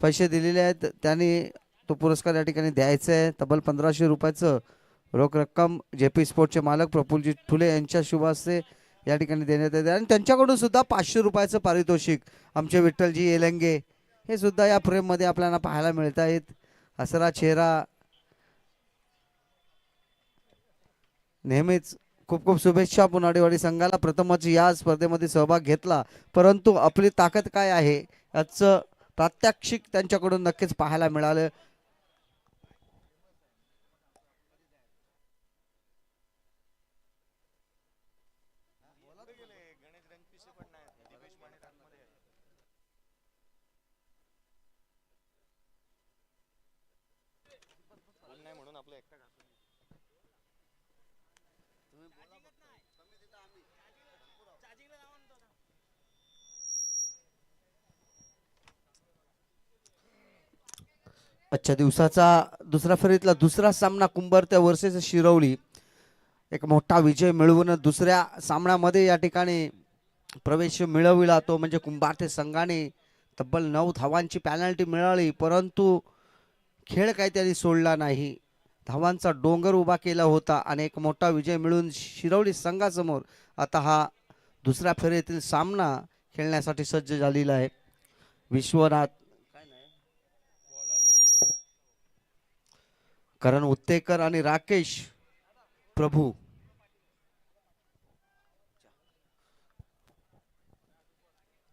पैसे दिलेले आहेत त्यांनी तो पुरस्कार या ठिकाणी द्यायचा आहे। तब्बल 1500 रुपयाचं रोख रक्कम जेपी स्पोर्टचे मालक प्रफुल्लजी फुले यांच्या शुभ हस्ते या ठिकाणी देण्यात येते आणि त्यांच्याकडून सुद्धा 500 रुपयाचं पारितोषिक आमचे विठ्ठलजी येलंगे हे सुद्धा या फ्रेम मध्ये आपल्याला पाहायला मिळत आहेत। हसरा चेहरा, नेहमीच खूप खूप शुभेच्छा। पुनाडेवाडी संघाला प्रथमच या स्पर्धेमध्ये सहभाग घेतला, परंतु आपली ताकद काय आहे याचं प्रात्यक्षिक त्यांच्याकडून नक्कीच पाहायला मिळालं। आजच्या दिवसाचा दुसऱ्या फेरीतला दुसरा सामना कुंभारते वर्सेस शिरवली, एक मोठा विजय मिळवून दुसऱ्या सामन्यामध्ये या ठिकाणी प्रवेश मिळविला तो म्हणजे कुंभारते संघाने तब्बल 9 धावांची पॅनल्टी मिळाली, परंतु खेळ काही त्यांनी सोडला नाही। धावांचा डोंगर उभा केला होता आणि एक मोठा विजय मिळून शिरवली संघासमोर आता हा दुसऱ्या फेरीतील सामना खेळण्यासाठी सज्ज झालेला आहे। विश्वनाथ करण उत्तेकर आणि राकेश प्रभू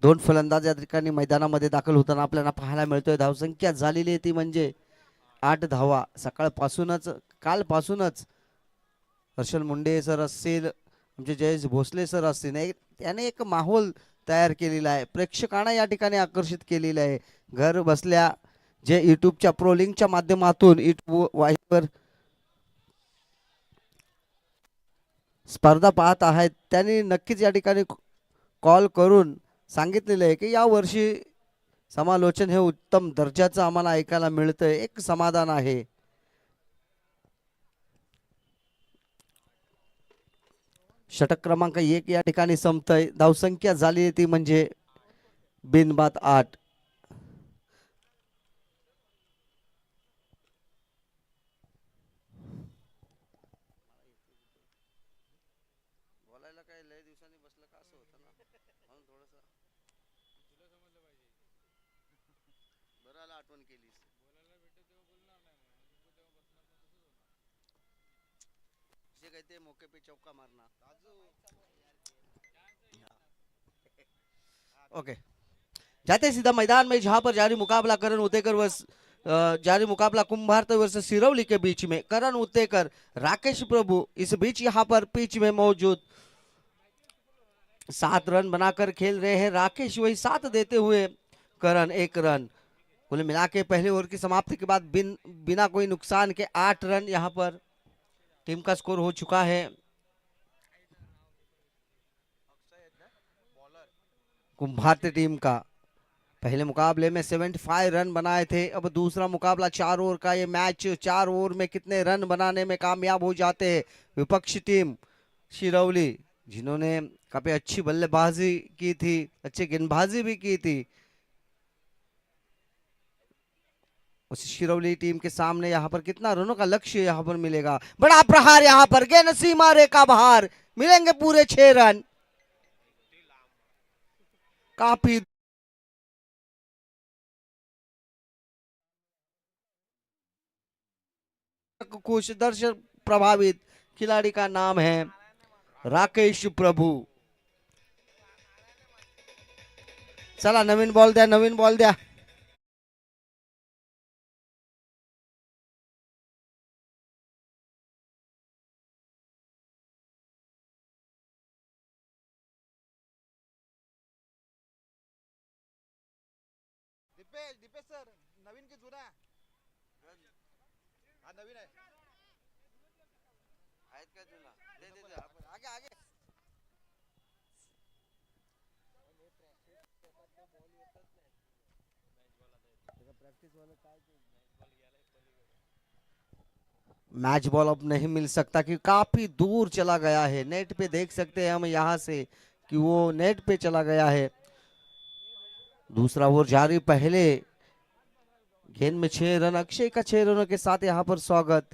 दोन फलंदाज या ठिकाणी मैदानामध्ये दाखल होताना आपल्याला पाहायला मिळतोय। धावसंख्या झालेली ती म्हणजे 8 धावा। कालपासूनच हर्षल मुंडे सर असतील, आमचे जयेश भोसले सर असतील, त्याने एक माहोल तयार केलेला आहे, प्रेक्षकांना या ठिकाणी आकर्षित केलेलं आहे। घर बसल्या जे युट्यूबच्या प्रोलिंगच्या माध्यमातून युट्यूब वाहिनीवर स्पर्धा पाहत आहेत त्यांनी नक्कीच या ठिकाणी कॉल करून सांगितलेलं आहे की या वर्षी समालोचन हे उत्तम दर्जाचं आम्हाला ऐकायला मिळतंय, एक समाधान आहे। षटक क्रमांक 1 या ठिकाणी संपतय। धावसंख्या झाली ती म्हणजे बिनबाद 8। मौके पे चौका मारना। ओके, जाते सीधा मैदान में जहां पर जारी मुकाबला करण उत्तेकर वर्स जारी मुकाबला कुंभारते वर्सेस सिरौली के बीच में। करण उत्तेकर, राकेश प्रभु इस बीच यहां पर पिच में मौजूद। 7 रन बनाकर खेल रहे हैं राकेश, वही 7 देते हुए करण 1 रन। कुल मिला के पहले ओवर की समाप्ति के बाद बिना कोई नुकसान के 8 रन यहां पर टीम का स्कोर हो चुका है। कुंभारते टीम का पहले मुकाबले में 75 रन बनाए थे, अब दूसरा मुकाबला 4 ओवर का। ये मैच 4 ओवर में कितने रन बनाने में कामयाब हो जाते हैं विपक्षी टीम शिरौली, जिन्होंने काफी अच्छी बल्लेबाजी की थी, अच्छी गेंदबाजी भी की थी, उस शिरौली टीम के सामने यहाँ पर कितना रनों का लक्ष्य यहाँ पर मिलेगा। बड़ा प्रहार यहाँ पर गेंद सीमा रेखा बाहर, मिलेंगे पूरे 6 रन। काफी खुश, दर्शक प्रभावित खिलाड़ी का नाम है राकेश प्रभु। चला नवीन बॉल द्या, नवीन बॉल द्या। दीपेश सर, नवीन की जुना? हा नवीन आहे। आहेत का जुना? दे दे दे, आगे आगे। मैच बॉल अब नहीं मिल सकता कि काफी दूर चला गया है। नेट पे देख सकते हैं हम यहां से कि वो नेट पे चला गया है। दूसरा ओवर जारी, पहले गेंद में 6 रन, अक्षय का 6 रनों के साथ यहाँ पर स्वागत।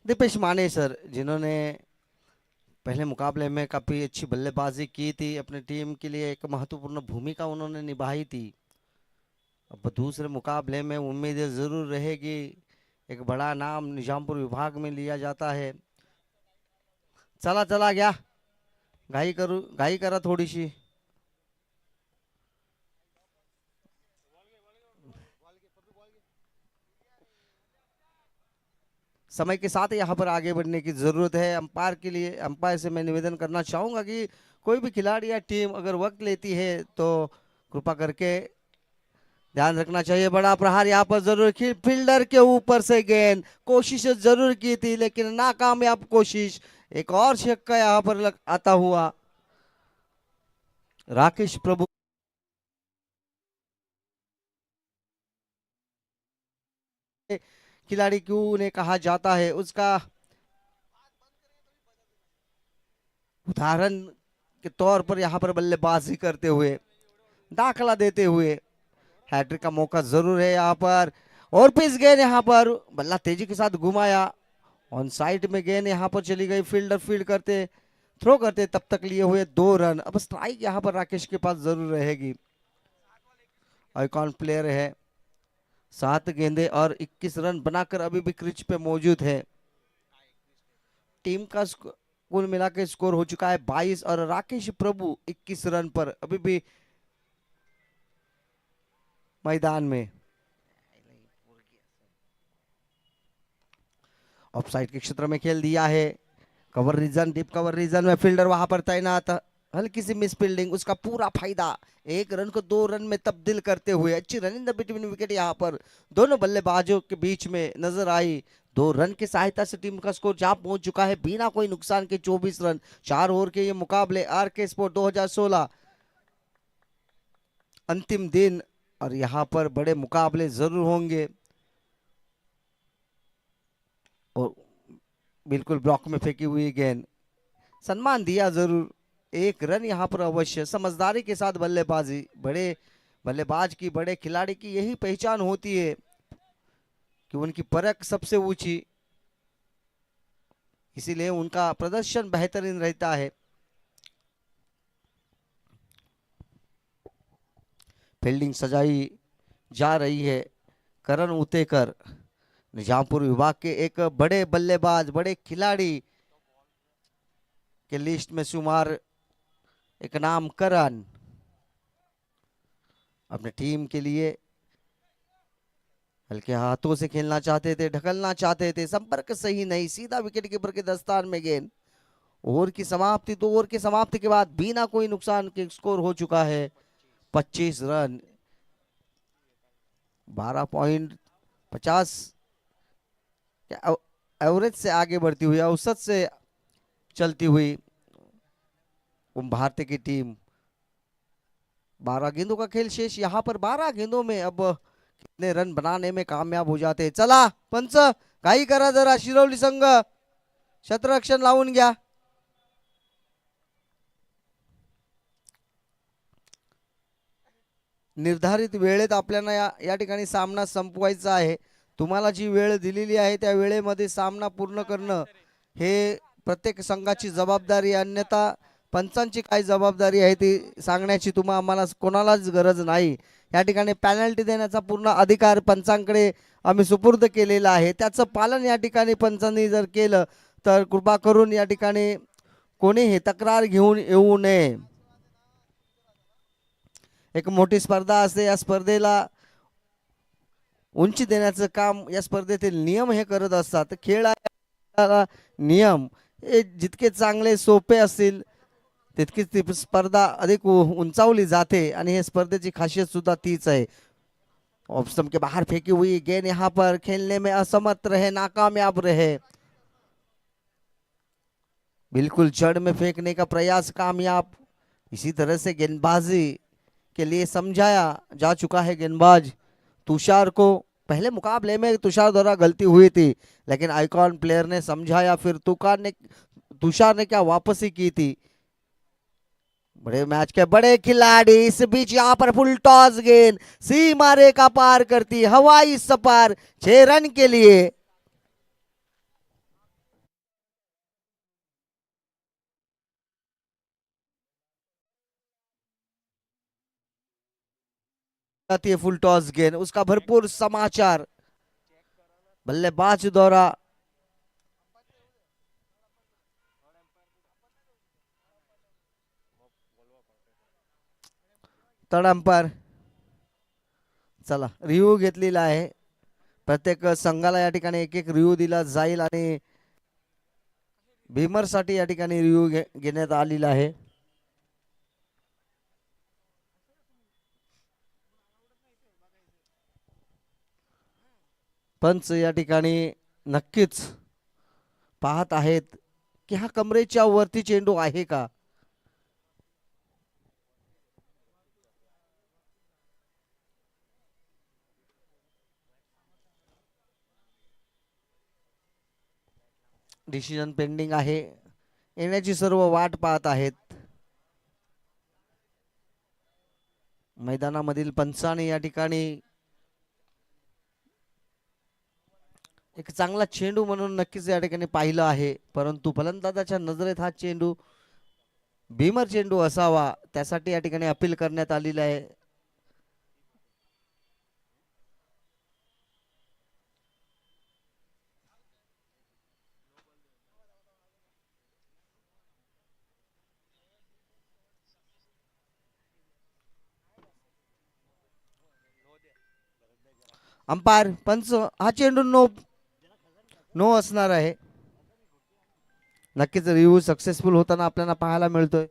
दीपेश माने सर, जिन्होंने पहले मुकाबले में काफी अच्छी बल्लेबाजी की थी, अपनी टीम के लिए एक महत्वपूर्ण भूमिका उन्होंने निभाई थी। अब दूसरे मुकाबले में उम्मीदें जरूर रहेगी, एक बड़ा नाम निजामपुर विभाग में लिया जाता है। चला चला गया, घाई करा थोडीशी। समय के साथ यहाँ पर आगे बढ़ने की जरूरत है। अंपायर के लिए, अंपायर से मैं निवेदन करना चाहूंगा कि कोई भी खिलाड़ी या टीम अगर वक्त लेती है तो कृपा करके ध्यान रखना चाहिए। बड़ा प्रहार यहाँ पर जरूर, फील्डर के ऊपर से गेंद, कोशिश जरूर की थी लेकिन नाकामयाब कोशिश। एक और छक्का यहाँ पर आता हुआ। राकेश प्रभु खिलाड़ी क्यों उन्हें कहा जाता है, उसका उदाहरण के तौर पर यहाँ पर बल्लेबाजी करते हुए, दाखला देते हुए हैट्रिक का मौका जरूर है यहाँ पर। और पिस गेंद यहाँ पर बल्ला तेजी के साथ घुमाया, ऑन साइड में गेंद यहाँ पर चली गई। फील्डर फील्ड करते, थ्रो करते तब तक लिए हुए 2 रन। अब स्ट्राइक यहाँ पर राकेश के पास जरूर रहेगी। आइकॉन प्लेयर है, 7 गेंदे और 21 रन बनाकर अभी भी क्रिच पे मौजूद है। टीम का कुल मिला के स्कोर हो चुका है 22 और राकेश प्रभु 21 रन पर अभी भी मैदान में। ऑफसाइड के क्षेत्र में खेल दिया है। Cover region, deep cover region में फील्डर वहां पर तैनात। हल्की सी मिस फील्डिंग, उसका पूरा फायदा। 1 रन को 2 रन में तब्दील करते हुए अच्छी run in the between wicket यहाँ पर दोनों बल्लेबाजों के बीच में नजर आई। 2 रन की सहायता से टीम का स्कोर जहां पहुंच चुका है बिना कोई नुकसान के 24 रन। 4 ओवर के ये मुकाबले आरके स्पोर्ट 2016 अंतिम दिन, और यहाँ पर बड़े मुकाबले जरूर होंगे। और बिल्कुल ब्लॉक में फेंकी हुई गेंद, सम्मान दिया जरूर। 1 रन यहाँ पर अवश्य। समझदारी के साथ बल्लेबाजी, बड़े बल्लेबाज की, बड़े खिलाड़ी की यही पहचान होती है कि उनकी परख सबसे ऊंची, इसीलिए उनका प्रदर्शन बेहतरीन रहता है। फील्डिंग सजाई जा रही है। करण उतेकर निजामपुर विभाग के एक बड़े बल्लेबाज, बड़े खिलाड़ी के लिस्ट में शुमार एक नाम करण। अपने टीम के लिए हल्के हाथों से खेलना चाहते थे, ढकलना चाहते थे, संपर्क सही नहीं, सीधा विकेट कीपर के दस्तान में गेंद। ओवर की समाप्ति, 2 ओवर की समाप्ति के बाद बिना कोई नुकसान के स्कोर हो चुका है 25 रन। 12.50 एवरेज से आगे बढ़ती हुई, औसत से चलती हुई भारतीय की टीम। 12 गेंदों का खेल शेष। यहाँ पर 12 गेंदों में अब कितने रन बनाने में कामयाब हो जाते हैं। चला पंच, काही करा जरा, शिरवली संघ क्षेत्ररक्षण लावून घ्या। निर्धारित वेळेत आपल्याला या ठिकाणी सामना संपवायचा आहे। तुम्हाला जी वेळ दिलेली आहे त्या वेळेमध्ये सामना पूर्ण करणं हे प्रत्येक संघाची जबाबदारी, अन्यथा पंचांची काय जबाबदारी आहे ती सांगण्याची आम्हाला कोणालाच गरज नाही। या ठिकाणी पेनल्टी देण्याचा पूर्ण अधिकार पंचांकडे आम्ही सुपूर्द केलेला आहे। त्याचं पालन या ठिकाणी पंचांनी जर केलं तर कृपा करून या ठिकाणी कोणी हे तक्रार घेऊन येऊ नये। एक मोठी स्पर्धा असते, या स्पर्धेला उंची देण्याचं काम या स्पर्धेतील नियम हे करत असतात। खेळाला नियम हे जितके चांगले सोपे असतील तितकीच ती स्पर्धा अधिक उंचावली जाते, आणि हे स्पर्धेची खासियत सुद्धा तीच आहे। ऑफ स्टंप के बाहर फेंकी हुई गेंद यहाँ पर खेलने में असमर्थ रहे, नाकामयाब रहे। बिल्कुल जड़ में फेंकने का प्रयास कामयाब। इसी तरह से गेंदबाजी के लिए समझाया जा चुका है गेंदबाज तुषार को। पहले मुकाबले में तुषार द्वारा गलती हुई थी, लेकिन आइकॉन प्लेयर ने समझाया, फिर तुषार ने क्या वापसी की थी। बड़े मैच के बड़े खिलाड़ी इस बीच यहाँ पर फुल टॉस गेंद सीमा रेखा पार करती हवाई सपार 6 रन के लिए। आती है फुल टॉस गेंद, उसका भरपूर समाचार बल्लेबाज द्वारा। तडंपर चला रिव्ह्यू घेतलेला आहे, प्रत्येक संघाला या ठिकाणी एक एक रिव्ह्यू दिला जाईल आणि भीमर साठी या ठिकाणी रिव्ह्यू घेण्यात आलेला आहे। पंच या ठिकाणी नक्कीच पाहत आहेत की हा कमरेच्या वरती चेंडू आहे का। डिसिजन पेंडिंग आहे, येण्याची सर्व वाट पाहत आहेत मैदानामधील पंचाने। या ठिकाणी एक चांगला चेंडू म्हणून नक्कीच या ठिकाणी पाहिलं आहे, परंतु फलंदाजाच्या नजरेत हा चेंडू भीमर चेंडू असावा त्यासाठी या ठिकाणी अपील करण्यात आलेलं आहे। अंपायर पंच हा चेंडू नो नो असणार आहे। नक्कीच रिव्ह्यू सक्सेसफुल होताना आपल्याला पाहायला मिळतोय।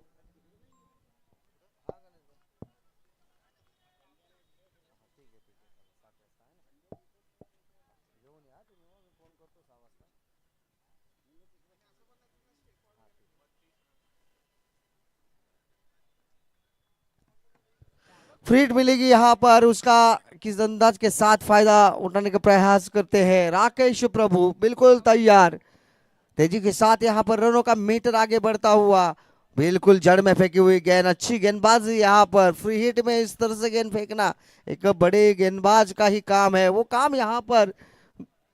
फ्रीड मिलेगी यहाँ पर, उसका किस अंदाज के साथ फायदा उठाने का प्रयास करते हैं राकेश प्रभु, बिल्कुल तैयार तेजी के साथ यहाँ पर रनों का मीटर आगे बढ़ता हुआ। बिल्कुल जड़ में फेंकी हुई गेंद, अच्छी गेंदबाजी यहाँ पर फ्री हिट में इस तरह से गेंद फेंकना एक बड़े गेंदबाज का ही काम है। वो काम यहाँ पर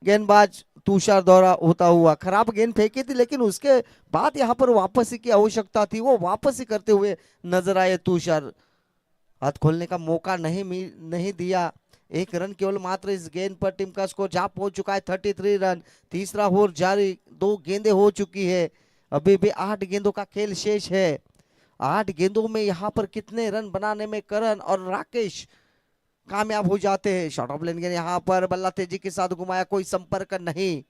गेंदबाज तुषार द्वारा होता हुआ, खराब गेंद फेंकी थी लेकिन उसके बाद यहाँ पर वापसी की आवश्यकता थी, वो वापसी करते हुए नजर आए तुषार। हाथ खोलने का मौका नहीं दिया। 1 रन केवल मात्र इस गेंद पर टीम का स्कोर जा पहुंच चुका है 33 रन। तीसरा ओवर जारी, 2 गेंदें हो चुकी है, अभी भी 8 गेंदों का खेल शेष है। 8 गेंदों में यहाँ पर कितने रन बनाने में करण और राकेश कामयाब हो जाते हैं। शॉर्ट ऑफ लेन गेंद यहाँ पर बल्ला तेजी के साथ घुमाया, कोई संपर्क नहीं,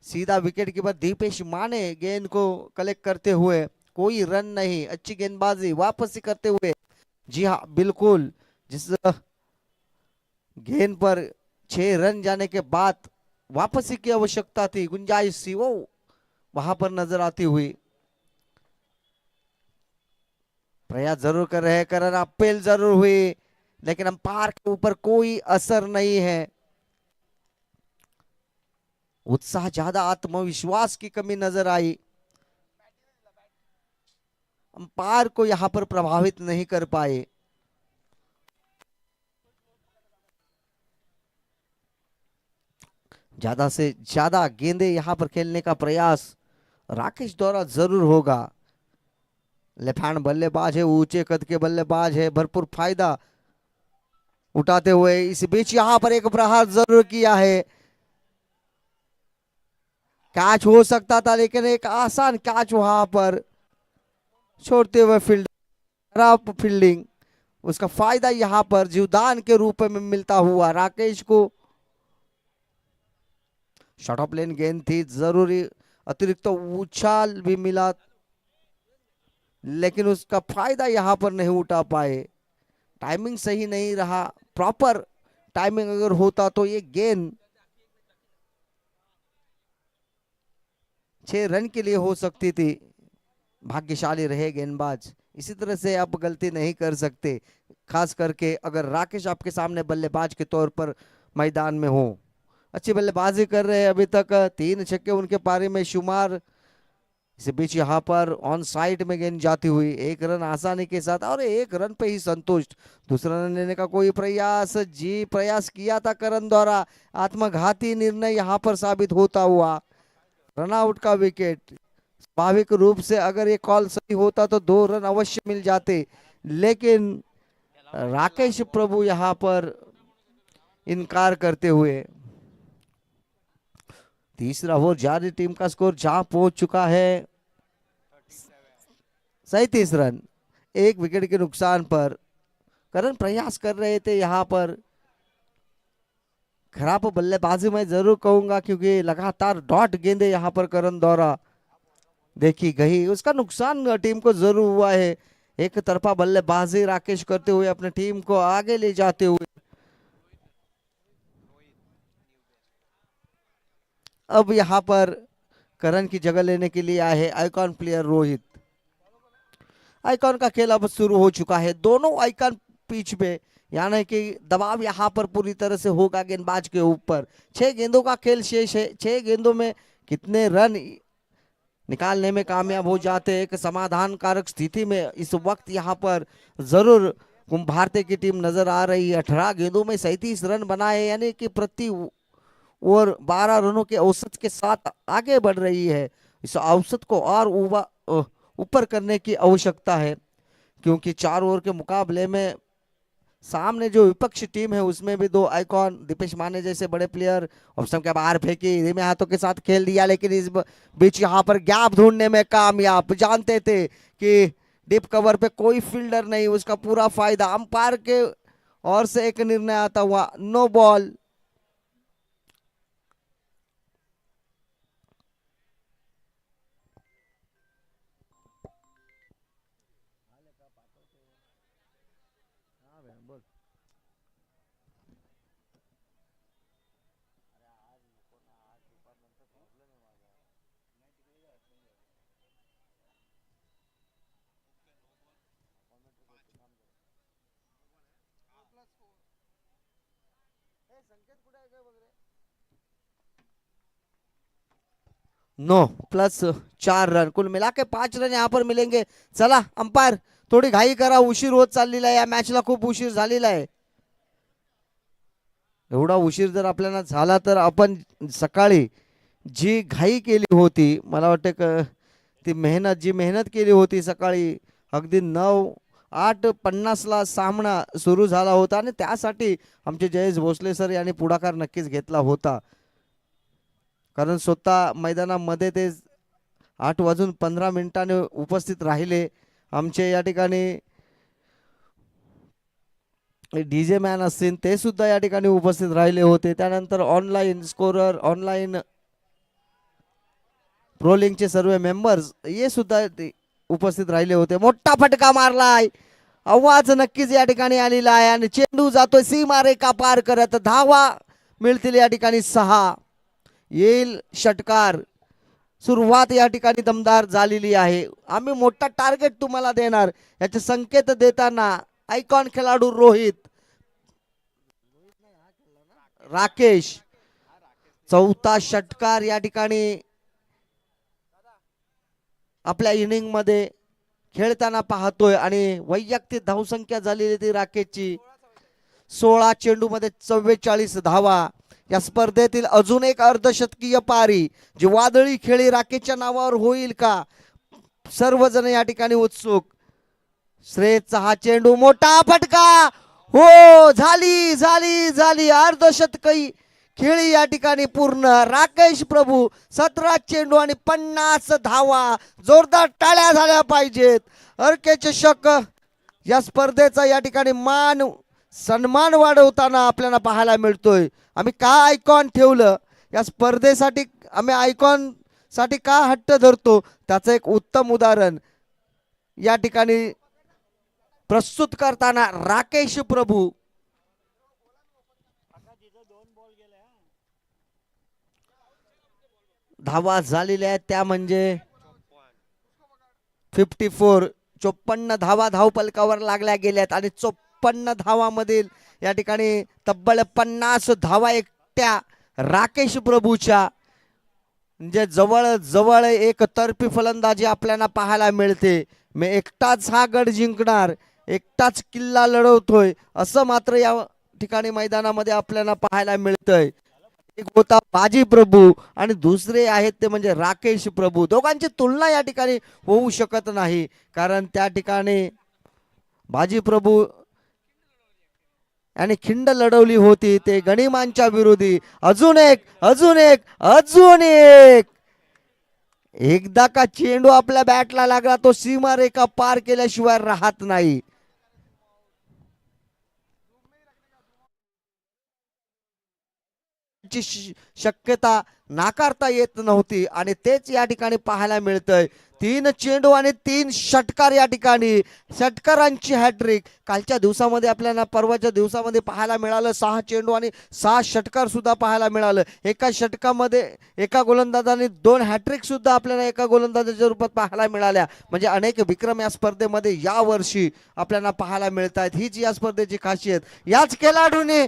सीधा विकेट कीपर दीपेश माने गेंद को कलेक्ट करते हुए, कोई रन नहीं, अच्छी गेंदबाजी वापसी करते हुए। जी हाँ बिल्कुल, जिस गेंद पर 6 रन जाने के बाद वापसी की आवश्यकता थी, गुंजाइश थी, वो वहां पर नजर आती हुई। प्रयास जरूर कर रहे करण, अपील जरूर हुई लेकिन अंपायर के ऊपर कोई असर नहीं है। उत्साह ज्यादा, आत्मविश्वास की कमी नजर आई, अंपायर को यहां पर प्रभावित नहीं कर पाए। ज्यादा से ज्यादा गेंदे यहां पर खेलने का प्रयास राकेश द्वारा जरूर होगा। लेफ्ट हैंड बल्लेबाज है, ऊंचे कद के बल्लेबाज है, भरपूर फायदा उठाते हुए इस बीच यहां पर एक प्रहार जरूर किया है। कैच हो सकता था लेकिन एक आसान कैच वहां पर छोड़ते हुए फील्ड, खराब फील्डिंग, उसका फायदा यहां पर जीवदान के रूप में मिलता हुआ राकेश को। शॉर्ट ऑफ लेन गेंद थी, जरूरी अतिरिक्त उछाल भी मिला लेकिन उसका फायदा यहां पर नहीं उठा पाए। टाइमिंग सही नहीं रहा, प्रॉपर टाइमिंग अगर होता तो ये गेंद 6 रन के लिए हो सकती थी। भाग्यशाली रहे गेंदबाज, इसी तरह से आप गलती नहीं कर सकते, खास करके अगर राकेश आपके सामने बल्लेबाज के तौर पर मैदान में हो। अच्छी बल्लेबाजी कर रहे हैं अभी तक, 3 छक्के उनके पारी में शुमार। इस बीच यहाँ पर ऑन साइड में गेंद जाती हुई 1 रन आसानी के साथ, और 1 रन पे ही संतुष्ट। दूसरा रन लेने का कोई प्रयास किया था करण द्वारा, आत्मघाती निर्णय यहाँ पर साबित होता हुआ। रनआउट का विकेट, स्वाभाविक रूप से अगर ये कॉल सही होता तो 2 रन अवश्य मिल जाते, लेकिन राकेश प्रभु यहाँ पर इनकार करते हुए। तीसरा ओवर जारी, टीम का स्कोर जहां पहुंच चुका है 37 रन। 1 विकेट के नुकसान पर करण प्रयास कर रहे थे यहाँ पर, खराब बल्लेबाजी मैं जरूर कहूंगा, क्योंकि लगातार डॉट गेंदे यहाँ पर करण द्वारा देखी गई, उसका नुकसान टीम को जरूर हुआ है। एक तरफा बल्लेबाजी राकेश करते हुए अपने टीम को आगे ले जाते हुए। अब यहाँ पर करण की जगह लेने के लिए आए हैं आइकॉन प्लेयर रोहित। आइकॉन का खेल अब शुरू हो चुका है, दोनों आइकॉन पिच पे, यानी कि दबाव यहाँ पर पूरी तरह से होगा गेंदबाज के ऊपर। 6 गेंदों का खेल शेष है, 6 गेंदों में कितने रन निकालने में कामयाब हो जाते हैं, एक समाधानकारक स्थिति में इस वक्त यहाँ पर जरूर भारतीय की टीम नजर आ रही है। 18 गेंदों में 37 रन बनाए, यानी कि प्रति ओवर 12 रनों के औसत के साथ आगे बढ़ रही है। इस औसत को और ऊपर करने की आवश्यकता है, क्योंकि 4 ओवर के मुकाबले में सामने जो विपक्ष टीम है उसमें भी 2 आइकॉन, दीपेश माने जैसे बड़े प्लेयर ऑप्शन के बाहर फेंकी, धीमे हाथों के साथ खेल दिया, लेकिन इस बीच यहाँ पर गैप ढूंढने में कामयाब। जानते थे कि डीप कवर पे कोई फील्डर नहीं, उसका पूरा फायदा अंपायर के ओर से एक निर्णय आता हुआ, नो बॉल। +4 रन, कुल मिला के 5 रन यहाँ पर मिलेंगे। चला अंपायर, थोडी घाई करा, उशीर होत चाललेला आहे, या मॅचला खूप उशीर झालेला आहे। एवढा उशीर जर आपल्याला झाला तर आपण सकाळी जी घाई केली होती, मला वाटतं ती मेहनत केली होती सकाळी, अगदी 8:50ला सामना सुरू झाला होता, आणि त्यासाठी आमचे जयेश भोसले सर यांनी पुढाकार नक्कीच घेतला होता, कारण स्वतः मैदानामध्ये ते 8:15 उपस्थित राहिले। आमचे या ठिकाणी डीजे मॅन असतील ते सुद्धा या ठिकाणी उपस्थित राहिले होते। त्यानंतर ऑनलाईन स्कोरर, ऑनलाईन रोलिंगचे सर्व मेंबर्स हे सुद्धा उपस्थित राहिले होते। मोठा फटका मारलाय, आवाज नक्कीच या ठिकाणी आलेला आहे, आणि चेंडू जातोय सीमारेखा पार करत, धावा मिळतील या ठिकाणी 6, येईल षटकार। सुरुवात या ठिकाणी दमदार झालेली आहे, आम्ही मोठा टार्गेट तुम्हाला देणार याचे संकेत देताना आयकॉन खेळाडू रोहित, राकेश 4था षटकार या ठिकाणी आपल्या इनिंग मध्ये खेळताना पाहतोय, आणि वैयक्तिक धावसंख्या झालेली ती राकेशची 16 चेंडू मध्ये 44 धावा। या स्पर्धेतील अजून एक अर्धशतकीय पारी जी वादळी खेळी राकेशच्या नावावर होईल का, सर्वजण या ठिकाणी उत्सुक। श्रेयसचा हा चेंडू, मोठा फटका, हो झाली झाली झाली, अर्धशतकी खेळी या ठिकाणी पूर्ण। राकेश प्रभू 17 चेंडू आणि 50 धावा, जोरदार टाळ्या झाल्या पाहिजेत। अर्के चषक या स्पर्धेचा या ठिकाणी सन्मान वाढवताना आपल्याला पाहायला मिळतोय। आम्ही का आयकॉन ठेवलं या स्पर्धेसाठी, आम्ही आयकॉन साठी का हट्ट धरतो, त्याचं एक उत्तम उदाहरण या ठिकाणी प्रस्तुत करताना राकेश प्रभू। धावा झालेल्या आहेत त्या म्हणजे 54. 54 धावा धावपलकावर लागल्या गेल्यात आणि 54 धावामधील या ठिकाणी तब्बल 50 धावा एकट्या राकेश प्रभूच्या, म्हणजे जवळ जवळ एक तर्फी फलंदाजी आपल्याला पाहायला मिळते. मी एकटाच हा गड जिंकणार, एकटाच किल्ला लढवतोय असं मात्र या ठिकाणी मैदानामध्ये आपल्याला पाहायला मिळतंय. एक होता बाजी प्रभू आणि दुसरे आहेत ते म्हणजे राकेश प्रभू. दोघांची तुलना या ठिकाणी होऊ शकत नाही, कारण त्या ठिकाणी बाजी प्रभू आणि खिंड लढवली होती ते गणिमांच्या विरोधी. अजून एक, अजून एक, अजून एक. एकदा का चेंडू आपल्या बॅटला लागला तो सीमारेखा पार केल्याशिवाय राहत नाही. शक्यता नाकारता येत नव्हती आणि तेच या ठिकाणी पाहायला मिळतंय. 3 चेंडू आणि 3 षटकार या ठिकाणी, षटकारांची हॅट्रिक. कालच्या दिवसामध्ये आपल्याला, परवाच्या दिवसामध्ये पाहायला मिळालं 6 चेंडू आणि 6 षटकार सुद्धा पाहायला मिळालं. एका षटकामध्ये एका गोलंदाजाने 2 हॅट्रिक सुद्धा आपल्याला एका गोलंदाजाच्या रूपात पाहायला मिळाल्या. म्हणजे अनेक विक्रम या स्पर्धेमध्ये या वर्षी आपल्याला पाहायला मिळत आहेत. हीच या स्पर्धेची खासियत. याच खेळाडूने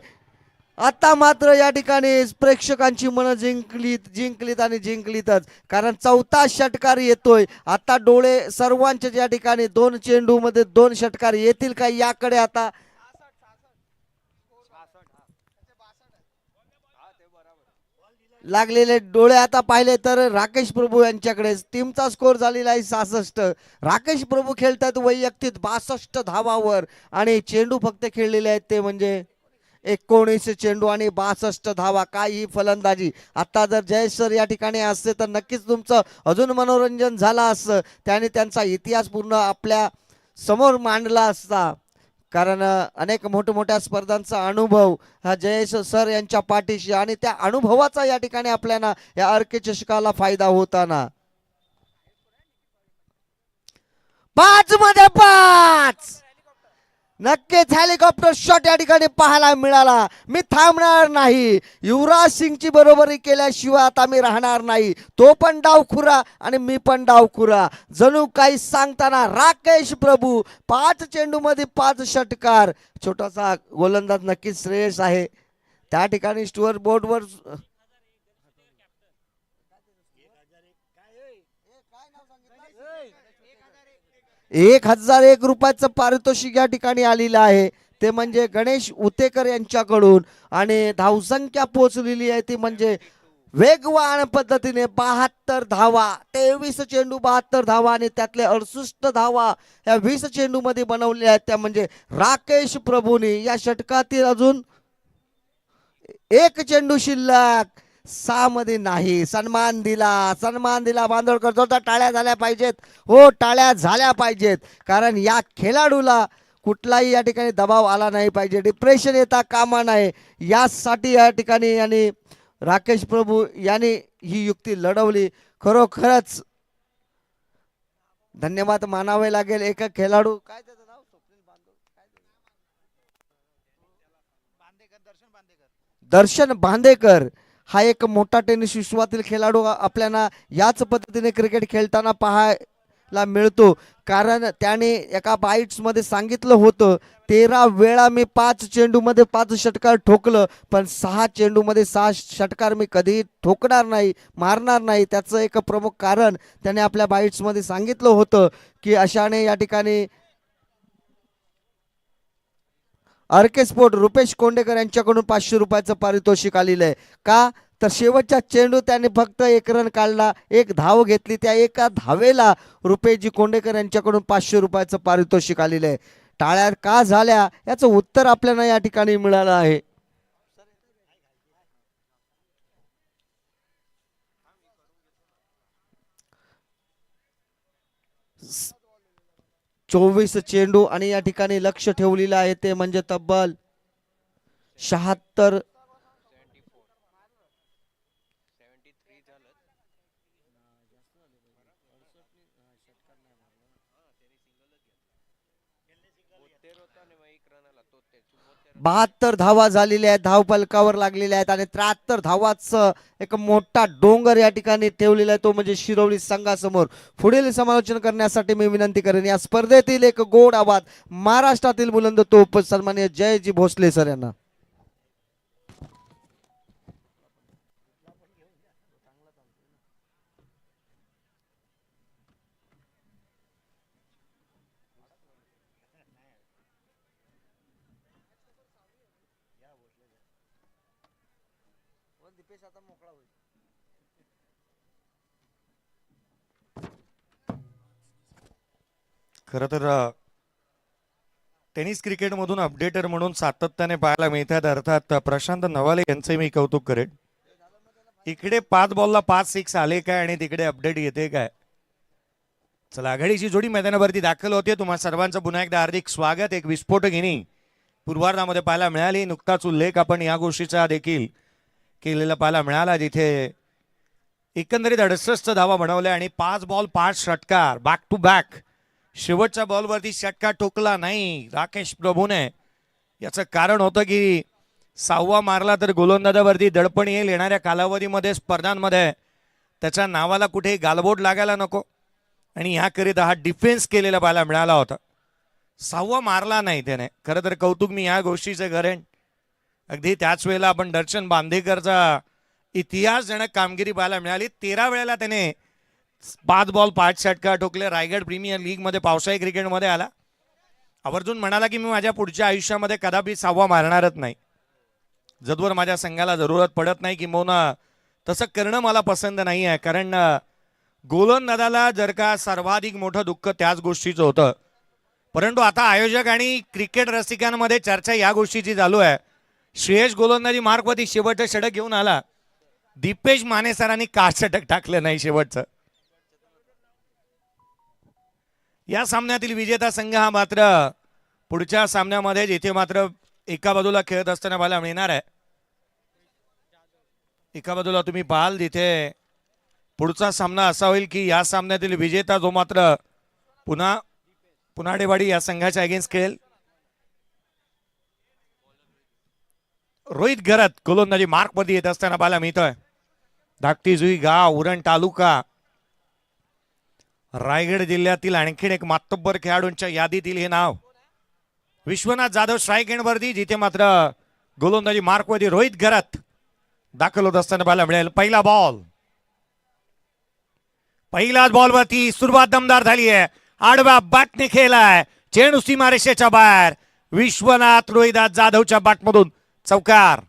आता मात्र या ठिकाणी प्रेक्षकांची मन जिंकलीत आणि जिंकलीतच, कारण चौथा षटकार येतोय. आता डोळे सर्वांच्या या ठिकाणी 2 चेंडू मध्ये 2 षटकार येतील का याकडे आता लागलेले डोळे आता पाहिले तर राकेश प्रभू यांच्याकडे. टीमचा स्कोर झालेला आहे 66. राकेश प्रभू खेळतात वैयक्तिक 62 धावावर आणि चेंडू फक्त खेळलेले आहेत ते म्हणजे 19 चेंडू आणि 62 धावा. काय ही फलंदाजी. आता जर जयेश सर या ठिकाणी असते तर नक्कीच तुमचं अजून मनोरंजन झालं असतं. त्याने त्यांचा इतिहास पूर्ण आपल्या समोर मांडला असता, कारण अनेक मोठमोठ्या स्पर्धांचा अनुभव हा जयेश सर यांच्या पाठीशी आणि त्या अनुभवाचा या ठिकाणी आपल्याला या अर्के चषकाला फायदा होताना. 5 मध्ये 5 नक्कीच हेलिकॉप्टर शॉट या ठिकाणी पाहायला मिळाला. मी थांबणार नाही. युवराज सिंगची बरोबरी केल्याशिवाय आता मी राहणार नाही. तो पण डावखुरा आणि मी पण डावखुरा, जणू काही सांगताना राकेश प्रभू 5 चेंडू मध्ये 5 षटकार. छोटासा गोलंदाज नक्कीच श्रेयस आहे त्या ठिकाणी. स्टुअर बोर्डवर 1001 रुपयाचं पारितोषिक या ठिकाणी आलेलं आहे. ते म्हणजे गणेश उतेकर यांच्याकडून आणि धावसंख्या पोहोचलेली आहे ती म्हणजे वेगवान पद्धतीने 72 धावा. 23 चेंडू 72 धावा आणि त्यातले 68 धावा या 20 चेंडू मध्ये बनवल्या आहेत त्या म्हणजे राकेश प्रभूनी. या षटकातील अजून एक चेंडू शिल्लक, 6 मध्ये नाही. सन्मान दिला, सन्मान दिला बांदोडकर. जोरदार टाळ्या झाल्या पाहिजेत. हो, टाळ्या झाल्या पाहिजेत, कारण या खेळाडूला कुठलाही या ठिकाणी दबाव आला नाही पाहिजे, डिप्रेशन येता कामा नये. यासाठी या ठिकाणी यांनी राकेश प्रभू यांनी ही युक्ती लढवली. खरोखरच धन्यवाद मानावे लागेल. एक खेळाडू, काय त्याचं नाव, दर्शन बांदेकर हा एक मोठा टेनिस विश्वातील खेळाडू आपल्याला याच पद्धतीने क्रिकेट खेळताना पाहायला मिळतो, कारण त्याने एका बाईट्स मध्ये सांगितलं होतं 13 वेळा मी 5 चेंडू मध्ये 5 षटकार ठोकलं, पण 6 चेंडू मध्ये 6 षटकार मी कधी ठोकणार नाही, मारणार नाही. त्याचं एक प्रमुख कारण त्याने आपल्या बाईट्स मध्ये सांगितलं होतं की अशाने या ठिकाणी आरके स्पोर्ट रुपेश कोंडेकर यांच्याकडून 500 रुपयाचं पारितोषिक आलेलं आहे. का तर शेवटच्या चेंडू त्याने फक्त 1 रन काढला, 1 धाव घेतली. त्या एका धावेला रुपेशजी कोंडेकर यांच्याकडून 500 रुपयाचं पारितोषिक आलेलं आहे. टाळ्या का झाल्या याचं उत्तर आपल्याला या ठिकाणी मिळालं आहे. चोवीस चेंडू आणि या ठिकाणी लक्ष ठेवलेलं आहे ते म्हणजे तब्बल 76. 72 धावा झालेल्या आहेत, धावफलकावर लागलेल्या आहेत आणि 73 धावाचं एक मोठा डोंगर या ठिकाणी ठेवलेला आहे, तो म्हणजे शिरवली संघासमोर. पुढील समालोचन करण्यासाठी मी विनंती करेन या स्पर्धेतील एक गोड आवाज महाराष्ट्रातील बुलंद तोप सन्माननीय जयजी भोसले सर यांना. खरं तर टेनिस क्रिकेटमधून अपडेटर म्हणून सातत्याने पाहायला मिळतात, अर्थात प्रशांत नवाले यांचे मी कौतुक करेन. इकडे 5 बॉलला 5 6 आले काय आणि तिकडे अपडेट येते काय. चला, आघाडीची जोडी मैदानावरती दाखल होते. तुम्हा सर्वांचं पुन्हा एकदा हार्दिक स्वागत. एक विस्फोटक इनिंग पूर्वार्धामध्ये पाहायला मिळाली. नुकताच उल्लेख आपण या गोष्टीचा देखील केलेला पाहायला मिळाला, जिथे एकंदरीत 68 धावा बनवल्या आणि 5 बॉल 5 षटकार बॅक टू बॅक. शेवटच्या बॉलवरती षटकार ठोकला नाही राकेश प्रभूने. याचं कारण होतं की 6वा मारला तर गोलंदाजावरती दडपण येईल. येणाऱ्या कालावधीमध्ये स्पर्धांमध्ये त्याच्या नावाला कुठे गालबोट लागायला नको आणि याकरिता हा डिफेन्स केलेला पाहायला मिळाला होता. 6वा मारला नाही त्याने. खरं तर कौतुक मी या गोष्टीचं करेन. अगदी त्याच वेळेला आपण दर्शन बांदेकरचा इतिहासजनक कामगिरी पाहायला मिळाली. 13 वेळेला त्याने 5 बॉल 5 षटकार ठोकले. रायगड प्रीमियर लीग मध्ये पावसाळी क्रिकेटमध्ये आला. आवर्जून म्हणाला की मी माझ्या पुढच्या आयुष्यामध्ये कदापि 6वा मारणारच नाही. जदवर माझ्या संघाला जरूरत पडत नाही, किंबहुना तसं करणं मला पसंत नाही आहे. कारण गोलंदाजाला जर का सर्वाधिक मोठं दुःख त्याच गोष्टीचं होतं. परंतु आता आयोजक आणि क्रिकेट रसिकांमध्ये चर्चा या गोष्टीची चालू आहे. श्रेयस गोलंदाजी मार्कवरती शेवटचं षटक घेऊन आला. दीपेश माने सरांनी का षटक टाकलं नाही शेवटचं. या सामन्यातील विजेता संघ हा मात्र पुढच्या सामन्यामध्ये जिथे मात्र एका बाजूला खेळत असताना पाहायला मिळणार आहे. एका बाजूला तुम्ही पाहाल जिथे पुढचा सामना असा होईल की या सामन्यातील विजेता जो मात्र पुनाडेवाडी या संघाच्या अगेन्स्ट खेळेल. रोहित घरत गोलंदाजी मार्कमध्ये येत असताना पाहायला मिळतोय. धाकटी जुई गाव उरण तालुका रायगड जिल्ह्यातील आणखीन एक मातब्बर खेळाडूंच्या यादीतील हे नाव. विश्वनाथ जाधव स्ट्राईक एंडवरती, जिथे मात्र गोलंदाजी मार्कवरती रोहित घरत दाखल होत असताना पाहायला मिळेल. पहिलाच बॉलवरती सुरुवात दमदार झाली आहे. आडव्या बॅटने खेळलाय, चेंडू सीमारेषेच्या बाहेर. विश्वनाथ रोहिदास जाधवच्या बॅटमधून चौकार.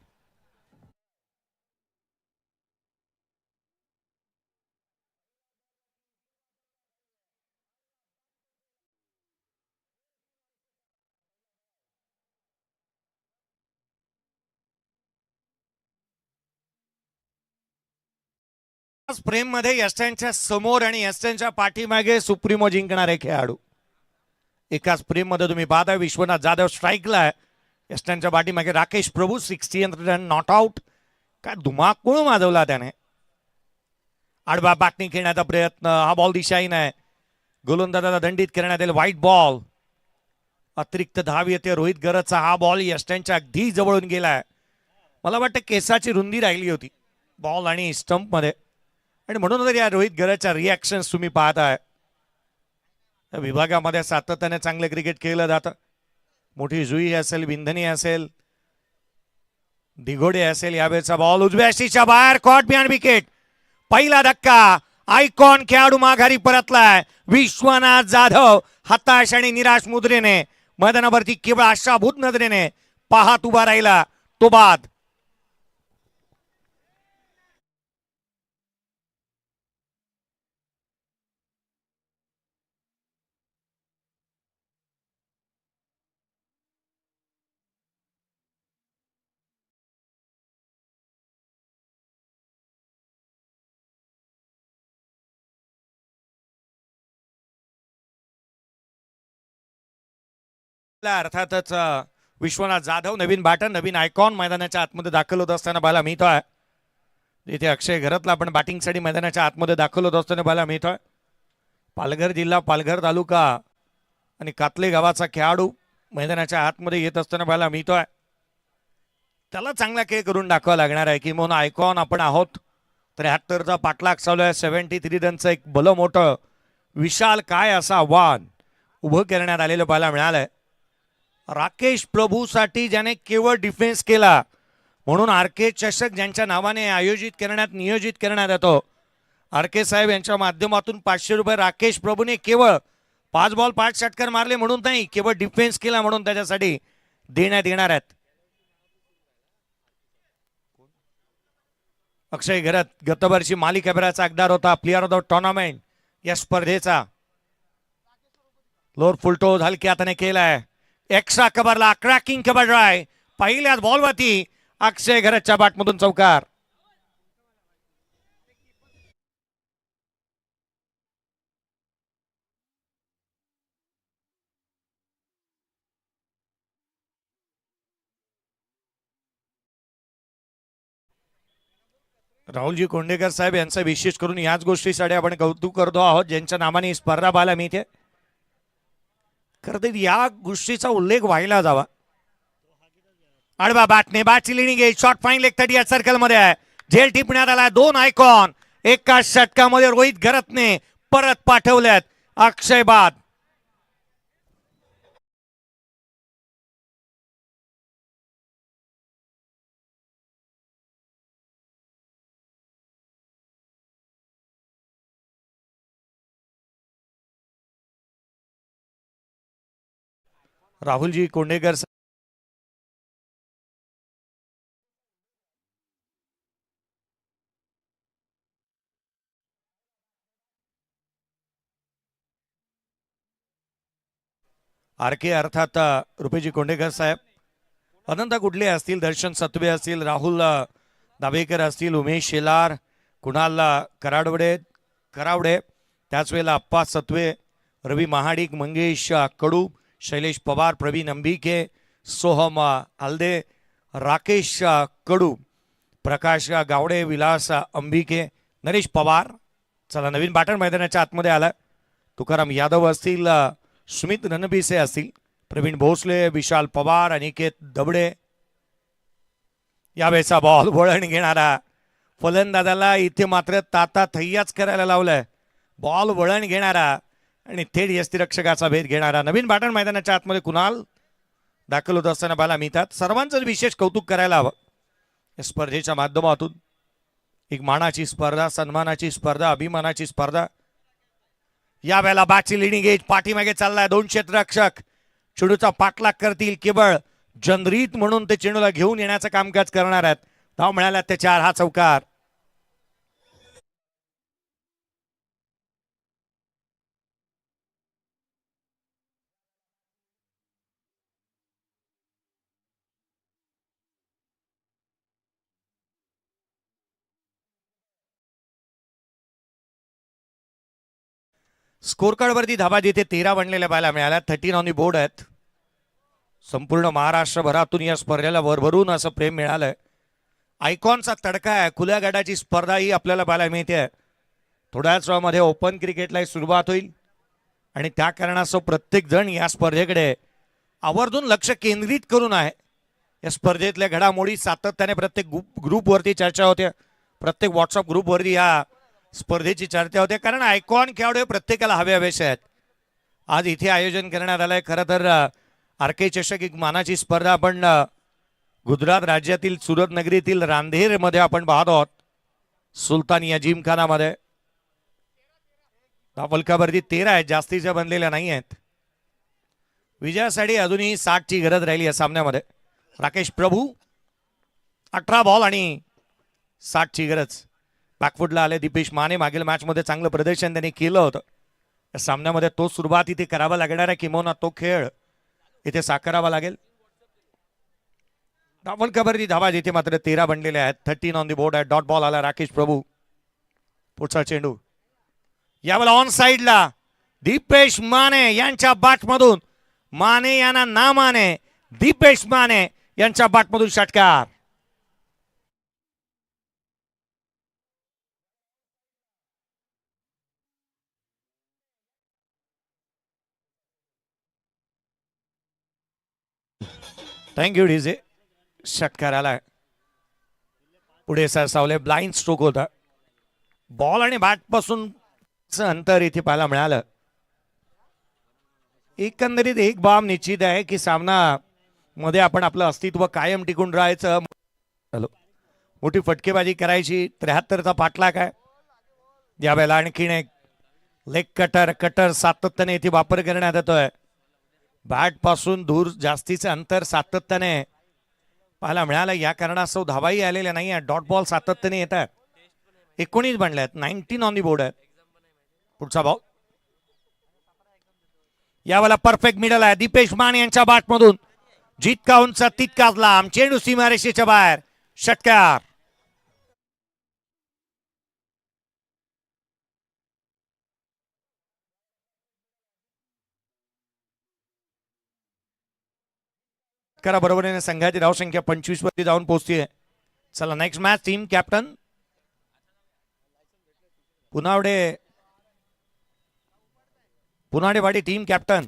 फ्रेम मध्ये यस्टनच्या समोर आणि यस्टनच्या पाठीमागे सुप्रीमो जिंकणारे खेळाडू. एकाच फ्रेम मध्ये तुम्ही पाहता विश्वनाथ जाधव स्ट्राईकला आहे. यस्टनच्या पाठीमागे राकेश प्रभू 60th रन नॉट आउट. काय धुमाकूळ माजवला त्याने. आडवा बॅटने खेळण्याचा प्रयत्न. हा बॉल दिशाहीन आहे. गोलंदाजाला दंडित करण्यात येईल. White ball. अतिरिक्त धाव येते रोहित घरतचा. हा बॉल यस्टनच्या अगदी जवळून गेलाय. मला वाटतं केसाची रुंदी राहिली होती बॉल आणि स्टंप मध्ये, आणि म्हणून या रोहित घरतच्या रिॲक्शन तुम्ही पाहताय. विभागामध्ये सातत्याने चांगले क्रिकेट खेळलं जातं. मोठी जुई असेल, विंधनी असेल, दिघोडे असेल. यावेळेचा बॉल उजव्या शीच्या बाहेर, कॉट बिहाइंड विकेट. पहिला धक्का. आयकॉन खेळाडू माघारी परतलाय. विश्वनाथ जाधव हताश आणि निराश मुद्रेने मैदानावरती केवळ आशाभूत नजरेने पाहत उभा राहिला. तो बाद. अर्थातच विश्वनाथ जाधव नवीन बॅटर, नवीन आयकॉन मैदानाच्या आतमध्ये दाखल होत असताना पाहायला मिळतोय. इथे अक्षय घरतला आपण बॅटिंगसाठी मैदानाच्या आतमध्ये दाखल होत असताना पाहायला मिळतोय. पालघर जिल्हा, पालघर तालुका आणि कातले गावाचा खेळाडू. मैदानाच्या आतमध्ये येत असताना पाहायला मिळतोय. त्याला चांगला खेळ करून दाखवा लागणार आहे. किंवा आयकॉन आपण आहोत. 73चा पाठलाग चालू आहे. 73 रनचं एक भलं मोठं विशाल काय असं आव्हान उभं करण्यात आलेलं पाहायला मिळालंय. राकेश प्रभूसाठी ज्याने केवळ डिफेन्स केला म्हणून आर के चषक ज्यांच्या नावाने नियोजित करण्यात येतो, आर के साहेब यांच्या माध्यमातून 500 रुपये राकेश प्रभूने केवळ 5 बॉल 5 षटकार मारले म्हणून नाही, केवळ डिफेन्स केला म्हणून त्याच्यासाठी देण्यात येणार आहेत. अक्षय घरत गतवर्षी मालिका फेराचा अगदार होता, प्लेअर ऑफ द टुर्नामेंट या स्पर्धेचा. लोअर फुलटो हलक्या हाताने केलाय. एक्स्ट्रा कव्हरला क्रॅकिंग कव्हर आहे. पहिल्याच बॉलवरती अक्षय घरतच्या बॅटमधून चौकार. राहुलजी कोंडेकर साहेब यांचं विशेष करून याच गोष्टीसाठी आपण कौतुक करतो आहोत, ज्यांच्या नावाने ही स्पर्धा पाहायला मिळते. खरं तर या गोष्टीचा उल्लेख व्हायला जावा. आडवा बॅटने बॅटची लिडिंग आहे. शॉट फाईन लेग 30 या सर्कल मध्ये आहे. झेल टिपण्यात आला. 2 आयकॉन एका षटकामध्ये रोहित घरतने परत पाठवल्यात. अक्षय बाद. राहुलजी कोंडेकर आर के अर्थात रुपेजी कोंडेकर साहेब, अनंत कुठले असतील, दर्शन सत्वे असतील, राहुल दाभेकर असतील, उमेश शेलार, कुणाल करावडे, त्याच वेळेला अप्पा सत्वे, रवी महाडिक, मंगेश कडू, शैलेश पवार, प्रवीण अंबिके, सोहम हल्दे, राकेश कडू, प्रकाश गावडे, विलास अंबिके, नरेश पवार. चला नवीन बॅटर मैदानाच्या आतमध्ये आला. तुकाराम यादव असतील, सुमित रणपिसे असतील, प्रवीण भोसले, विशाल पवार, अनिकेत दबडे. यावेळेचा बॉल वळण घेणारा फलंदाजाला इथे मात्र ताता थैयाच करायला लावलाय. बॉल वळण घेणारा आणि थेट यष्टीरक्षकाचा भेद घेणारा नवीन बॅटर मैदानाच्या आतमध्ये कुणाल दाखल होत असताना पाहायला मिळतात. सर्वांचं विशेष कौतुक करायला हवं. या स्पर्धेच्या माध्यमातून एक मानाची स्पर्धा, सन्मानाची स्पर्धा, अभिमानाची स्पर्धा. या वेळेला बॅटची लिडिंग एज पाठीमागे चाललाय. 2 क्षेत्ररक्षक चेंडूचा पाठलाग करतील. केवळ जनरीत म्हणून ते चेंडूला घेऊन येण्याचं कामकाज करणार आहेत. धाव मिळाल्या ते 4. हा चौकार. स्कोर कार्ड वरती धाबा जिथे 13 बनलेल्या पाहायला मिळाल्या. 13 ऑन दी बोर्ड आहेत. संपूर्ण महाराष्ट्रभरातून या स्पर्धेला भरभरून असं प्रेम मिळालंय. आयकॉनचा तडका आहे. खुल्या गटाची स्पर्धा ही आपल्याला पाहायला मिळते. थोड्याच वेळामध्ये ओपन क्रिकेटला सुरुवात होईल आणि त्या कारणास्तव प्रत्येक जण या स्पर्धेकडे आवर्जून लक्ष केंद्रित करून आहे. या स्पर्धेतल्या घडामोडी सातत्याने प्रत्येक ग्रुपवरती चर्चा होते. प्रत्येक व्हॉट्सअप ग्रुपवरती या स्पर्धेची चर्चा होते, कारण आयकॉन खेळाडू प्रत्येकाला हवेसे आहेत. आज इथे आयोजन करण्यात आलंय. खरं तर आर के चषक एक मानाची स्पर्धा आपण गुजरात राज्यातील सुरत नगरीतील रांदेर मध्ये आपण पाहत आहोत. सुलतानिया जिमखानामध्ये फलकावरती 13 आहेत, जास्तीच्या बनलेल्या नाही आहेत. विजयासाठी अजूनही 60 ची गरज राहिली या सामन्यामध्ये. राकेश प्रभू 18 बॉल आणि 60 ची गरज. बॅकफुटला आले दीपेश माने. मागील मॅच मध्ये चांगलं प्रदर्शन त्यांनी केलं होतं. या सामन्यामध्ये तो सुरुवात इथे करावा लागणार आहे, किंवा तो खेळ इथे साकारावा लागेल. डाबल कबरची धावा जिथे मात्र 13 बनलेले आहेत. 13 ऑन दी बोर्ड आहे. डॉट बॉल आला राकेश प्रभू. पुढचा चेंडू यावेळेला ऑन साइडला दीपेश माने यांच्या बॅटमधून. माने यांना ना माने, दीपेश माने यांच्या बॅटमधून षटकार. Thank you DJ. षटकार आलाय. पुढे सरसावले. ब्लाइंड स्ट्रोक होता. बॉल आणि बॅट पासून अंतर इथे पाहायला मिळालं. एकंदरीत एक बाब निश्चित आहे की सामना मध्ये आपण आपलं अस्तित्व कायम टिकून राहायचं. हॅलो, मोठी फटकेबाजी करायची. 73चा पाठलाग आहे. यावेळेला आणखीन एक लेग कटर सातत्याने इथे वापर करण्यात येतोय. बॅट पासून दूर जास्तीचे अंतर सातत्याने पाहायला मिळालं. या कारणास्तव धावाही आलेल्या नाही आहे. डॉट बॉल सातत्याने येत आहेत. 19 बनले आहेत. 19 ऑन दी बोर्ड आहे. पुढचा बॉल यावेळेला परफेक्ट मिडल आहे. दीपेश माने यांच्या बॅटमधून जितका उंच तितकाच लांब. चेंडू सीमारेषेच्या बाहेर. षटकार. करा बरोबरीने संघाची धावसंख्या 25 वरती जाऊन पोहोचतीये. चला next match. Team captain Punadewadi team captain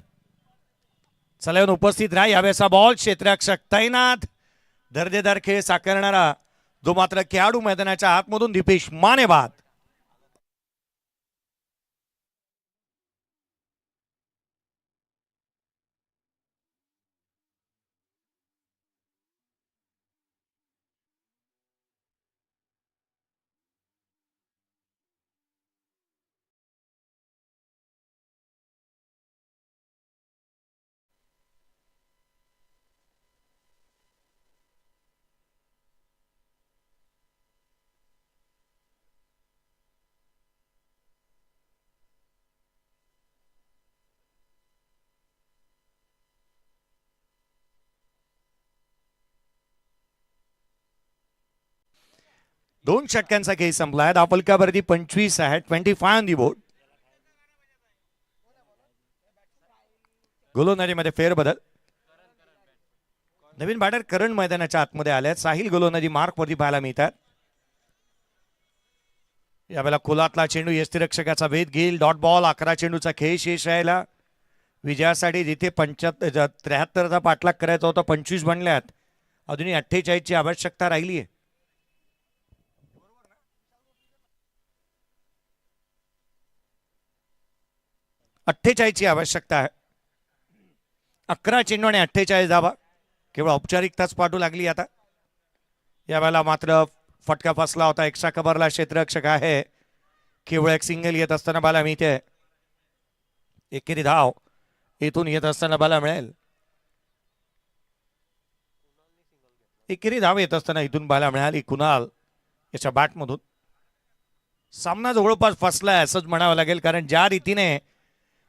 चला येऊन उपस्थित राहा. यावेळेचा बॉल क्षेत्ररक्षक तैनात. दर्जेदार खेळ साकारणारा जो मात्र खेळाडू मैदानाच्या आतमधून दीपेश माने बाद. दोन षटकांचा खेळ संपलाय. धावफलकावरती 25 आहे. 25 ऑन दी बोर्ड. गोलंदाजीमध्ये फेरबदल. नवीन बॅटर करण मैदानाच्या आतमध्ये आले. साहिल गोलंदाजी मार्क वरती पाहायला मिळतात. यावेळेला खोलातला चेंडू यष्टीरक्षकाचा भेद घेईल. Dot ball. 11 चेंडूचा खेळ शेष राहिला. विजयासाठी जिथे 73चा पाठलाग करायचा होता 25 बनल्यात. अजूनही 48 ची आवश्यकता राहिली आहे. 48 ची आवश्यकता आहे. 11 चेंडू आणि 48 धावा. केवळ औपचारिकताच पाठू लागली आता. यावेळेला मात्र फटका फसला होता. एक्स्ट्रा कव्हरला क्षेत्ररक्षक आहे. केवळ एक सिंगल येत असताना बाला मिळते. एकेरी धाव इथून येत असताना बाला मिळेल. एकेरी धाव येत असताना इथून बाला मिळाली कुणाल याच्या बॅटमधून. सामना जवळपास फसलाय असंच म्हणावं लागेल. कारण ज्या रीतीने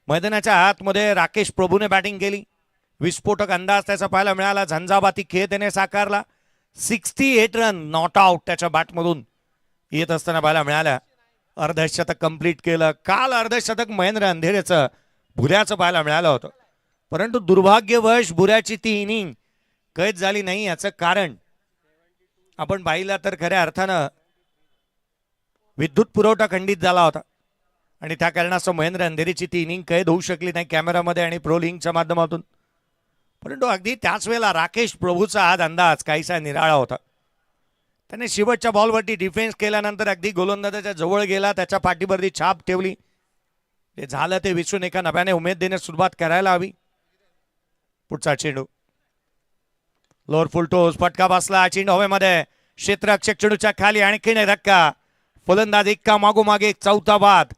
मैदानाच्या आतमध्ये राकेश प्रभूने बॅटिंग केली. विस्फोटक अंदाज त्याचा पाहायला मिळाला. झंझावाती खेळ त्याने साकारला. 68 रन नॉट आउट त्याच्या बॅटमधून येत असताना पाहायला मिळाल्या. अर्धशतक कंप्लीट केलं. काल अर्धशतक महेंद्र अंधेरेचं भुऱ्याचं पाहायला मिळालं होतं. परंतु दुर्भाग्यवश भुऱ्याची ती इनिंग कैद झाली नाही. याचं कारण आपण पाहिलं तर खऱ्या अर्थानं विद्युत पुरवठा खंडित झाला होता आणि त्या कारणास्तव महेंद्र अंधेरीची ती इनिंग कैद होऊ शकली नाही कॅमेरामध्ये आणि प्रो लिंकच्या माध्यमातून. परंतु अगदी त्याच वेळेला राकेश प्रभूचा आज अंदाज काहीसा निराळा होता. त्याने शेवटच्या बॉलवरती डिफेन्स केल्यानंतर अगदी गोलंदाजाच्या जवळ गेला. त्याच्या पाठीवरती छाप ठेवली. ते झालं ते विसरून एका नव्याने उमेद देण्यास सुरुवात करायला हवी. पुढचा चेंडू लोअर फुल टोस. फटका बसला. चेंडू हवेमध्ये. क्षेत्ररक्षक चेंडूच्या खाली. आणखीन एक धक्का. फलंदाज एका मागोमागे एक चौथा बाद.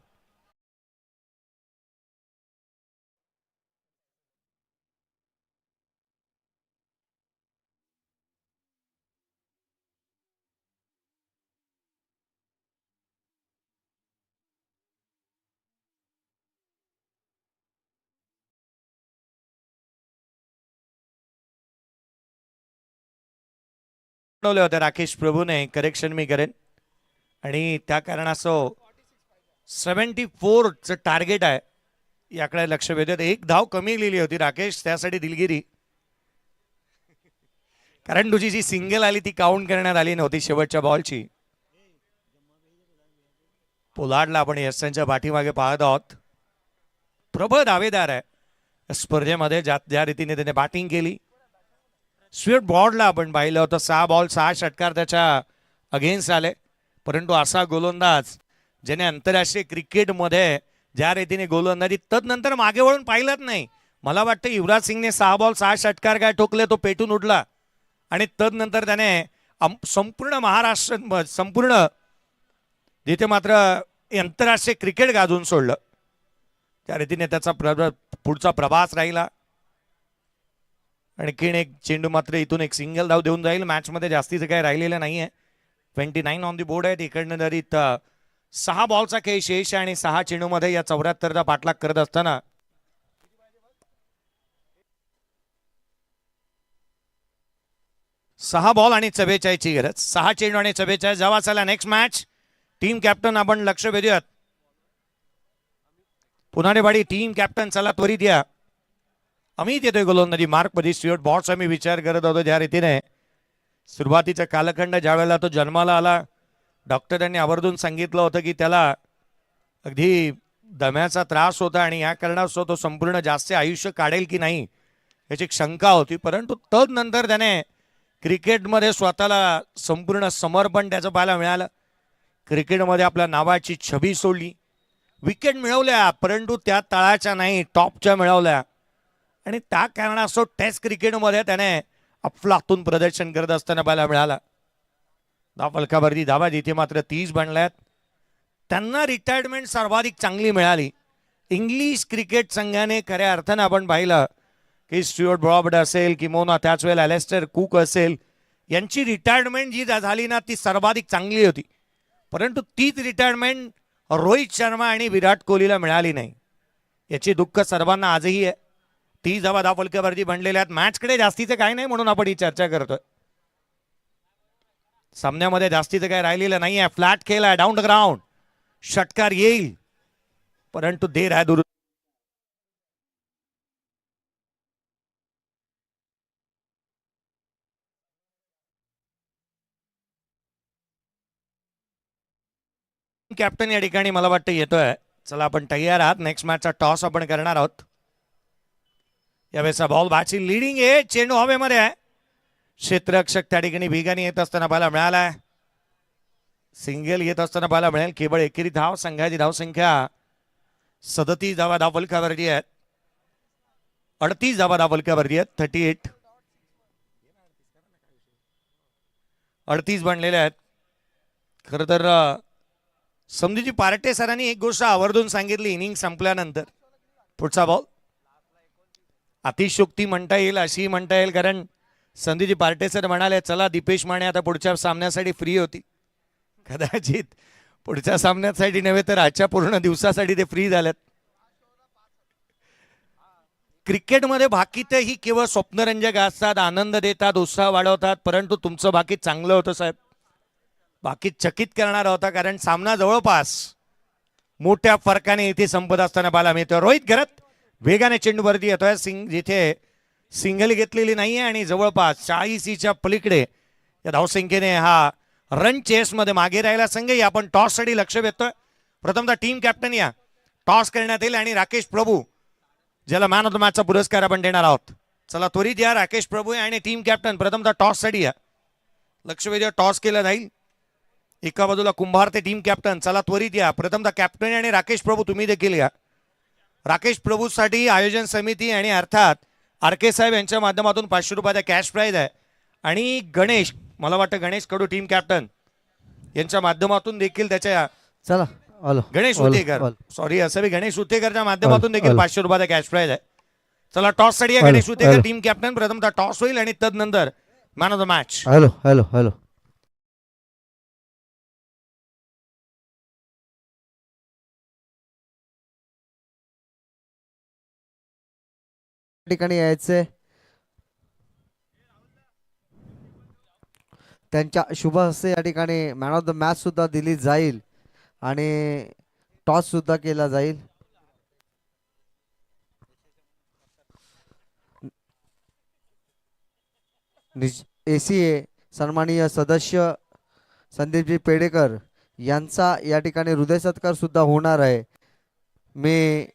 होते राकेश प्रभूने. करेक्शन मी करेन. आणि त्या कारणास्तव 74चं टार्गेट आहे. याकडे लक्ष वेधत. एक धाव कमी लिहिली होती राकेश. त्यासाठी दिलगिरी. कारण तुझी जी सिंगल आली ती काउंट करण्यात आली नव्हती शेवटच्या बॉलची. पोलार्डला आपण यशांच्या पाठीमागे पाहत आहोत. प्रबळ दावेदार आहे स्पर्धेमध्ये. ज्या रीतीने त्याने बॅटिंग केली स्विफ्ट बॉर्डला आपण पाहिलं होतं 6 बॉल 6 षटकार त्याच्या अगेन्स्ट आले, परंतु असा गोलंदाज ज्याने आंतरराष्ट्रीय क्रिकेटमध्ये ज्या रीतीने गोलंदाजी तदनंतर मागे वळून पाहिलंच नाही. मला वाटतं युवराज सिंगने 6 बॉल 6 षटकार काय ठोकले, तो पेटून उडला आणि तदनंतर त्याने संपूर्ण महाराष्ट्र संपूर्ण जिथे मात्र आंतरराष्ट्रीय क्रिकेट गाजून सोडलं. त्या रीतीने त्याचा पुढचा प्रवास राहिला. आणखीन एक चेंडू मात्र इथून एक सिंगल धाव देऊन जाईल. मॅचमध्ये जास्तीचं काही राहिलेलं नाहीये. 29 ऑन दी बोर्ड आहेत. इकडनं जरी 6 बॉलचा खेळ शेष आणि 6 चेंडूमध्ये या 74चा पाठलाग करत असताना सहा बॉल आणि 44ची गरज. 6 चेंडू आणि 44. जेव्हा चला नेक्स्ट मॅच. टीम कॅप्टन आपण लक्ष वेधूयात. पुनारेवाडी टीम कॅप्टन चला त्वरित या. अमित येतोय गोलंदाजी मार्कमध्ये. स्टुअर्ट बॉट्स आम्ही विचार करत होतो ज्या रीतीने सुरुवातीचा कालखंड ज्या वेळेला तो जन्माला आला, डॉक्टरांनी आवर्जून सांगितलं होतं की त्याला अगदी दम्याचा त्रास होता आणि या कारणास्तव तो संपूर्ण जास्त आयुष्य काढेल की नाही याची शंका होती. परंतु तदनंतर त्याने क्रिकेटमध्ये स्वतःला संपूर्ण समर्पण त्याचं पाहायला मिळालं. क्रिकेटमध्ये आपल्या नावाची छबी सोडली. विकेट मिळवल्या परंतु त्या तळाच्या नाही, टॉपच्या मिळवल्या आणि त्या कारणास्तव टेस्ट क्रिकेटमध्ये त्याने अफलातून प्रदर्शन करत असताना पाहायला मिळाला. फलकावरती धावा जिथे मात्र 30 बनल्यात. त्यांना रिटायरमेंट सर्वाधिक चांगली मिळाली. इंग्लिश क्रिकेट संघाने खऱ्या अर्थानं आपण पाहिलं की स्टुअर्ट ब्रॉड असेल किंवा त्याच वेळेला अलेस्टर कुक असेल, यांची रिटायरमेंट जी झाली ना ती सर्वाधिक चांगली होती. परंतु तीच रिटायरमेंट रोहित शर्मा आणि विराट कोहलीला मिळाली नाही. याची दुःख सर्वांना आजही आहे. 30 धावा फलकावरती बनलेल्या आहेत. मॅचकडे जास्तीचं काय नाही म्हणून आपण ही चर्चा करतोय. सामन्यामध्ये जास्तीचं काय राहिलेलं नाहीये. फ्लॅट खेळ आहे, डाऊन द ग्राउंड. षटकार येईल परंतु देर आहे दूर. कॅप्टन या ठिकाणी मला वाटतं येतोय. चला आपण तयार आहात. नेक्स्ट मॅचचा टॉस आपण करणार आहोत. यावेळेचा बॉल बॅटची लिडिंग आहे. चेंडू हवेमध्ये आहे. क्षेत्ररक्षक त्या ठिकाणी वेगाने येत असताना पाहायला मिळालाय. सिंगल येत असताना पाहायला मिळेल. केवळ एकेरी धाव. संघाची धावसंख्या 37 धावा फलकावरती आहेत. 38 धावा फलकावरती आहेत. 38 38 बनलेले आहेत. खरं तर समजूजी पार्टे सरांनी एक गोष्ट आवर्जून सांगितली इनिंग संपल्यानंतर. पुढचा बॉल अतिशयोक्ती म्हणता येईल, अशी म्हणता येईल, कारण संदीपजी पार्टे सर म्हणाले चला दीपेश माने आता पुढच्या सामन्यासाठी फ्री होती. कदाचित पुढच्या सामन्यासाठी नव्हे तर आजच्या पूर्ण दिवसासाठी ते फ्री झालेत. क्रिकेटमध्ये भाकीतही केवळ स्वप्नरंजक असतात, आनंद देतात, उत्साह वाढवतात, परंतु तुमचं भाकीत चांगलं होतं साहेब. बाकी चकित करणारा होता, कारण सामना जवळपास मोठ्या फरकाने इथे संपत असताना पाहायला मिळतो. रोहित घरात वेगाने चेंडूवरती येतोय. जिथे सिंगल घेतलेली नाहीये आणि जवळपास 40च्या पलीकडे या धावसंख्येने हा रन चेस मध्ये मागे राहिला संघ. आपण टॉस साठी लक्ष देतोय. प्रथमतः टीम कॅप्टन या टॉस करण्यात येईल आणि राकेश प्रभू ज्याला मॅन ऑफ द मॅचचा पुरस्कार आपण देणार आहोत. चला त्वरित या. राकेश प्रभू आणि टीम कॅप्टन प्रथमतः टॉस साठी या. लक्ष वेधूया. टॉस केला जाईल. एका बाजूला कुंभार ते टीम कॅप्टन. चला त्वरित या. प्रथमतः कॅप्टन आणि राकेश प्रभू तुम्ही देखील या. राकेश प्रभू साठी आयोजन समिती आणि अर्थात आर.के. साहेब यांच्या माध्यमातून 500 रुपयाचा कॅश प्राइज आहे. आणि गणेश, मला वाटतं गणेश कडू टीम कॅप्टन यांच्या माध्यमातून देखील त्याच्या चला गणेश उतेकर, सॉरी असं गणेश उतेकरच्या माध्यमातून देखील 500 रुपयाचा कॅश प्राइज आहे. चला टॉस साठी गणेश उतेकर टीम कॅप्टन. प्रथमतः टॉस होईल आणि तदनंतर man of the match. Hello hello hello ठिकाणी यायचे. त्यांच्या शुभ हस्ते या ठिकाणी मॅन ऑफ द मॅच सुद्धा दिली जाईल आणि टॉस सुद्धा केला जाईल. ACA सन्माननीय सदस्य संदीपजी पेडेकर यांचा या ठिकाणी हृदय सत्कार सुद्धा होणार आहे. मी